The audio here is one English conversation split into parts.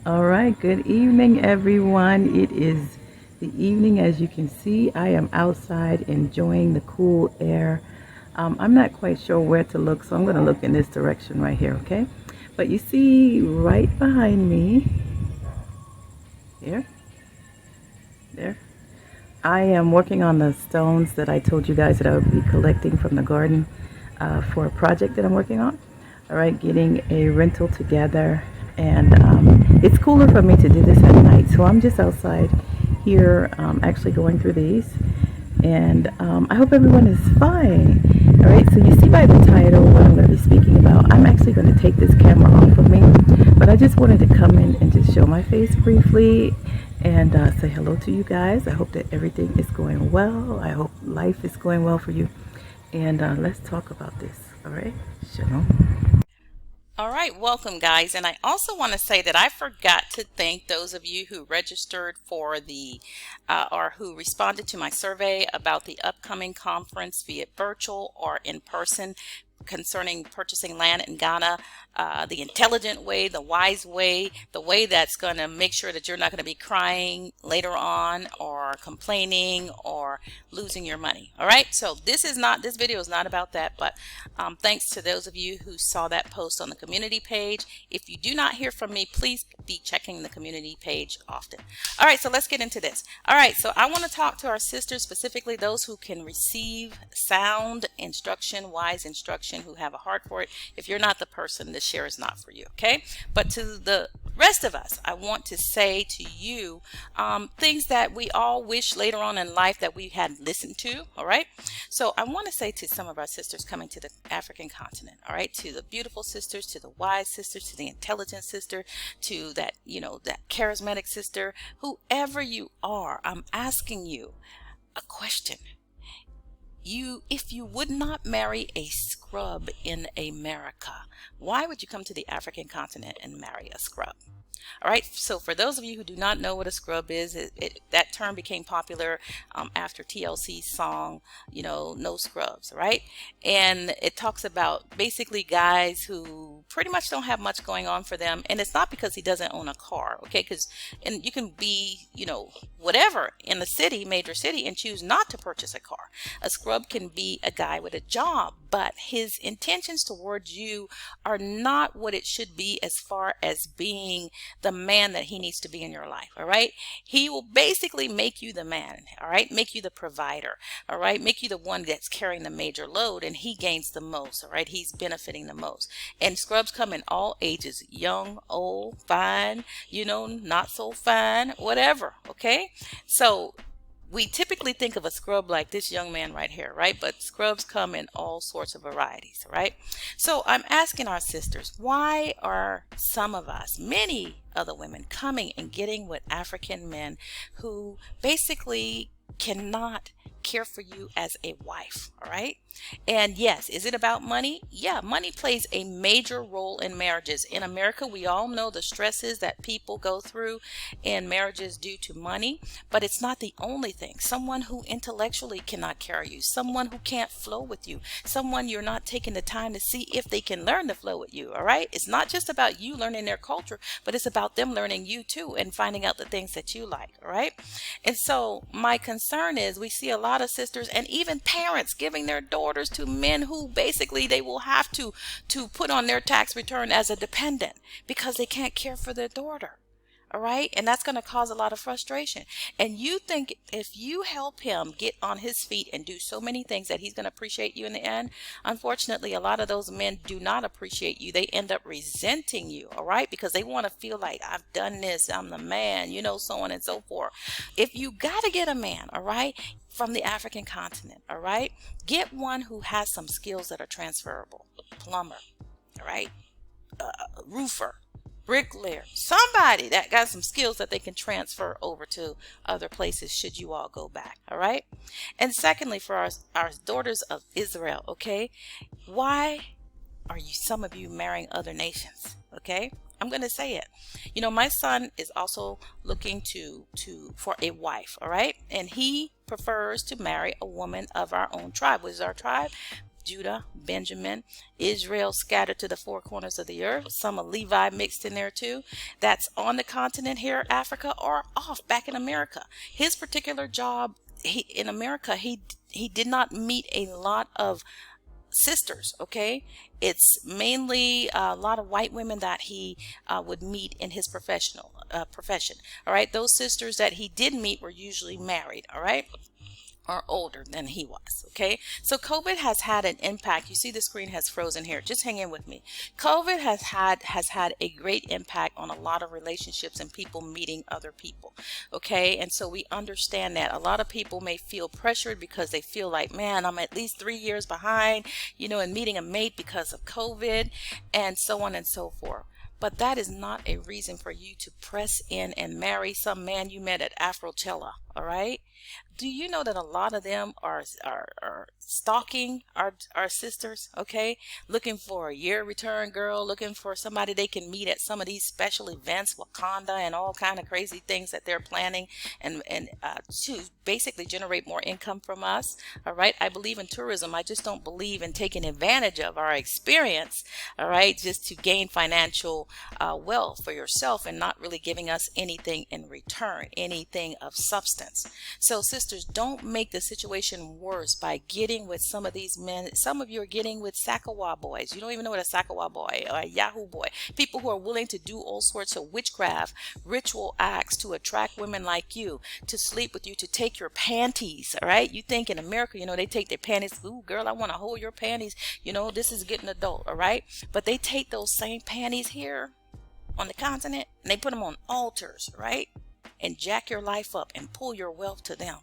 All right, good evening, everyone. It is the evening. As you can see, I am outside enjoying the cool air. I'm not quite sure where to look, so I'm going to look in this direction right here, okay? But you see right behind me, there, I am working on the stones that I told you guys that I would be collecting from the garden for a project that I'm working on. All right, getting a rental together, and it's cooler for me to do this at night, so I'm just outside here actually going through these, and I hope everyone is fine. All right, so you see by the title what I'm going to be speaking about. I'm actually going to take this camera off of me, but I just wanted to come in and just show my face briefly and say hello to you guys. I hope that everything is going well. I hope life is going well for you, and let's talk about this. All right, shalom. All right, welcome guys. And I also want to say that I forgot to thank those of you who registered for the or who responded to my survey about the upcoming conference, be it virtual or in person, concerning purchasing land in Ghana, the intelligent way, the wise way, the way that's going to make sure that you're not going to be crying later on or complaining or losing your money. All right, so this video is not about that, but thanks to those of you who saw that post on the community page. If you do not hear from me, please be checking the community page often. All right, so let's get into this. All right, so I want to talk to our sisters, specifically those who can receive sound instruction, wise instruction, who have a heart for it. If you're not the person, this share is not for you, okay? But to the rest of us, I want to say to you things that we all wish later on in life that we had listened to. All right, so I want to say to some of our sisters coming to the African continent, all right, to the beautiful sisters, to the wise sisters, to the intelligent sister, to that, that charismatic sister, whoever you are, I'm asking you a question. If you would not marry a scrub in America, why would you come to the African continent and marry a scrub? All right, so for those of you who do not know what a scrub is, that term became popular after TLC's song, No Scrubs, right? And it talks about basically guys who pretty much don't have much going on for them. And it's not because he doesn't own a car, okay? And you can be, whatever in the city, major city, and choose not to purchase a car. A scrub can be a guy with a job, but his intentions towards you are not what it should be as far as being the man that he needs to be in your life. All right, he will basically make you the man, all right, make you the provider, all right, make you the one that's carrying the major load, and he gains the most. All right, he's benefiting the most. And scrubs come in all ages, young, old, fine, not so fine, whatever. Okay, so we typically think of a scrub like this young man right here, right? But scrubs come in all sorts of varieties, right? So I'm asking our sisters, why are some of us, many other women, coming and getting with African men who basically cannot care for you as a wife? All right, and yes, is it about money? Yeah, money plays a major role in marriages. In America, we all know the stresses that people go through in marriages due to money, but it's not the only thing. Someone who intellectually cannot carry you, someone who can't flow with you, someone you're not taking the time to see if they can learn to flow with you. All right, it's not just about you learning their culture, but it's about them learning you too and finding out the things that you like. All right, and so my concern is we see a lot of sisters and even parents giving their daughters to men who basically they will have to put on their tax return as a dependent because they can't care for their daughter. All right, and that's going to cause a lot of frustration. And you think if you help him get on his feet and do so many things that he's going to appreciate you in the end. Unfortunately, a lot of those men do not appreciate you. They end up resenting you, all right, because they want to feel like I've done this, I'm the man, so on and so forth. If you got to get a man, all right, from the African continent, all right, get one who has some skills that are transferable. Plumber, all right, roofer, bricklayer, somebody that got some skills that they can transfer over to other places should you all go back. All right, and secondly, for our daughters of Israel, okay, why are some of you marrying other nations? Okay, I'm going to say it. My son is also looking for a wife, all right, and he prefers to marry a woman of our own tribe. What is our tribe? Judah, Benjamin, Israel scattered to the four corners of the earth, some of Levi mixed in there too, that's on the continent here, Africa, or off back in America. His particular job in America, he did not meet a lot of sisters. Okay, it's mainly a lot of white women that he would meet in his profession. All right, those sisters that he did meet were usually married. All right, or older than he was. Okay, so COVID has had an impact. You see the screen has frozen here. Just hang in with me. COVID has had a great impact on a lot of relationships and people meeting other people. Okay, and so we understand that a lot of people may feel pressured because they feel like, man, I'm at least 3 years behind, you know, in meeting a mate because of COVID, and so on and so forth. But that is not a reason for you to press in and marry some man you met at Afrochella. All right. Do you know that a lot of them are stalking our sisters, okay? Looking for a year return girl, looking for somebody they can meet at some of these special events, Wakanda and all kind of crazy things that they're planning, and to basically generate more income from us, all right? I believe in tourism. I just don't believe in taking advantage of our experience, all right, just to gain financial wealth for yourself and not really giving us anything in return, anything of substance. So sisters, don't make the situation worse by getting with some of these men. Some of you are getting with Sakawa Boys. You don't even know what a Sakawa boy or a Yahoo boy. People who are willing to do all sorts of witchcraft, ritual acts to attract women like you, to sleep with you, to take your panties, all right? You think in America, you know, they take their panties. Ooh, girl, I want to hold your panties. You know, this is getting adult, all right? But they take those same panties here on the continent and they put them on altars, right? And jack your life up and pull your wealth to them.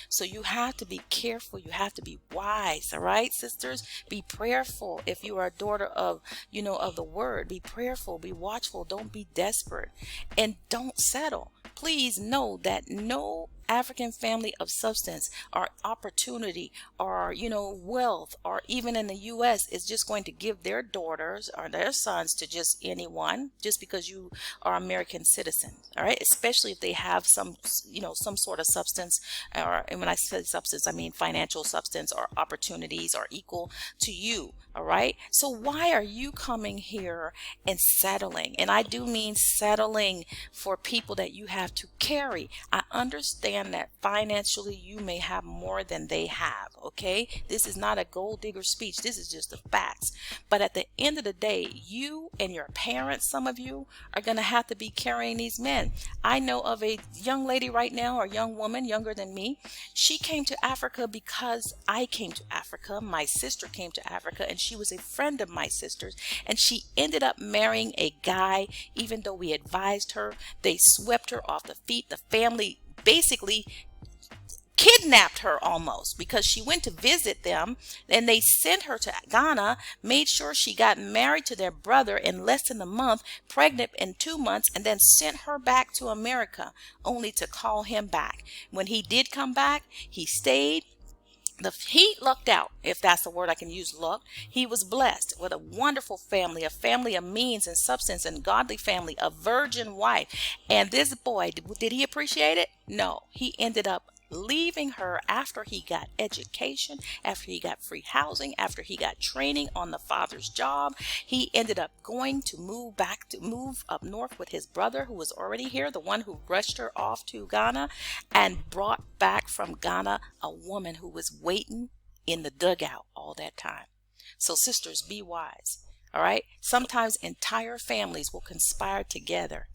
So you have to be careful. You have to be wise. All right, sisters, be prayerful. If you are a daughter of, you know, of the word, be prayerful, be watchful. Don't be desperate, and don't settle. Please know that no African family of substance or opportunity or, you know, wealth, or even in the U.S. is just going to give their daughters or their sons to just anyone just because you are American citizens. All right, especially if they have some, you know, some sort of substance, or, and when I say substance, I mean financial substance or opportunities are equal to you. All right, so why are you coming here and settling? And I do mean settling for people that you have to carry. I understand that financially you may have more than they have. Okay, this is not a gold digger speech. This is just the facts. But at the end of the day, you and your parents, some of you, are going to have to be carrying these men. I know of a young lady right now, or young woman younger than me. She came to Africa because I came to Africa. My sister came to Africa, and she was a friend of my sister's, and she ended up marrying a guy. Even though we advised her, they swept her off the feet. The family basically kidnapped her almost, because she went to visit them, and they sent her to Ghana, made sure she got married to their brother in less than a month, pregnant in 2 months, and then sent her back to America, only to call him back. When he did come back, he stayed. He lucked out, if that's the word I can use, luck. He was blessed with a wonderful family, a family of means and substance and godly family, a virgin wife. And this boy, did he appreciate it? No. He ended up leaving her after he got education, after he got free housing, after he got training on the father's job. He ended up going to move up north with his brother, who was already here, the one who rushed her off to Ghana, and brought back from Ghana a woman who was waiting in the dugout all that time. So sisters, be wise. All right, sometimes entire families will conspire together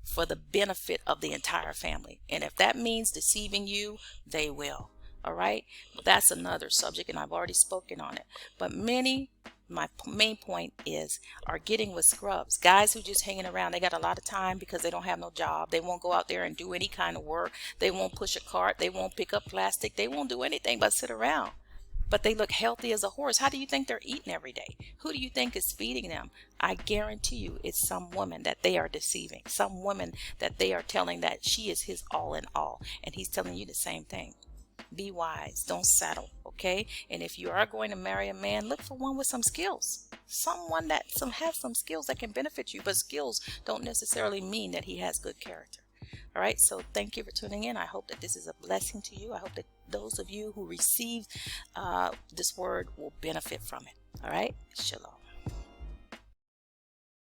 for the benefit of the entire family. And if that means deceiving you, they will. All right. But that's another subject, and I've already spoken on it. But many, my main point is, are getting with scrubs. Guys who just hanging around. They got a lot of time because they don't have no job. They won't go out there and do any kind of work. They won't push a cart. They won't pick up plastic. They won't do anything but sit around. But they look healthy as a horse. How do you think they're eating every day? Who do you think is feeding them? I guarantee you it's some woman that they are deceiving. Some woman that they are telling that she is his all in all. And he's telling you the same thing. Be wise. Don't settle. Okay? And if you are going to marry a man, look for one with some skills. Someone that has some skills that can benefit you. But skills don't necessarily mean that he has good character. All right, so thank you for tuning in. I hope that this is a blessing to you. I hope that those of you who receive this word will benefit from it. All right, shalom.